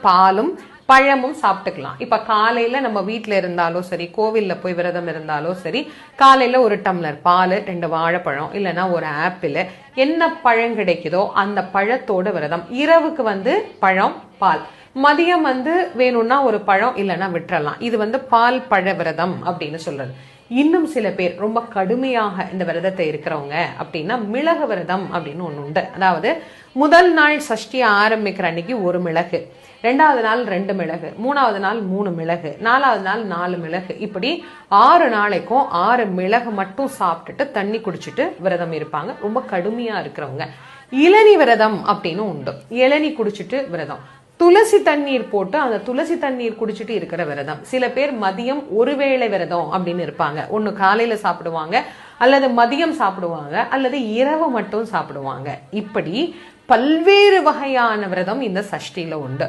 பாலும் பழமும் சாப்பிட்டுக்கலாம். இப்ப காலையில நம்ம வீட்டுல இருந்தாலும் சரி, கோவில்ல போய் விரதம் இருந்தாலும் சரி, காலையில ஒரு டம்ளர் பால், 2 வாழைப்பழம், இல்லைன்னா ஒரு ஆப்பிள், என்ன பழம் கிடைக்குதோ அந்த பழத்தோட விரதம். இரவுக்கு பழம் பால், மதியம் வேணும்னா ஒரு பழம் இல்லைன்னா விட்டுறலாம். இது பால் பழ விரதம் அப்படின்னு சொல்றது. இன்னும் சில பேர் ரொம்ப கடுமையாக இந்த விரதத்தை இருக்கிறவங்க அப்படின்னா மிளகு விரதம் அப்படின்னு ஒண்ணு உண்டு. அதாவது முதல் நாள் சஷ்டி ஆரம்பிக்கிற அன்னைக்கு 1 மிளகு, 2வது நாள் 2 மிளகு, 3வது நாள் 3 மிளகு, 4வது நாள் 4 மிளகு, இப்படி 6 நாளைக்கும் 6 மிளகு மட்டும் சாப்பிட்டுட்டு தண்ணி குடிச்சிட்டு விரதம் இருப்பாங்க. ரொம்ப கடுமையா இருக்கிறவங்க இளநி விரதம் அப்படின்னு உண்டு. இளநி குடிச்சிட்டு விரதம். துளசி தண்ணீர் போட்டு அந்த துளசி தண்ணீர் குடிச்சிட்டு இருக்கிற விரதம். சில பேர் மதியம் ஒரு வேளை விரதம் அப்படின்னு இருப்பாங்க. ஒண்ணு காலையில சாப்பிடுவாங்க, அல்லது மதியம் சாப்பிடுவாங்க, அல்லது இரவு மட்டும் சாப்பிடுவாங்க. இப்படி பல்வேறு வகையான விரதம் இந்த சஷ்டியில உண்டு.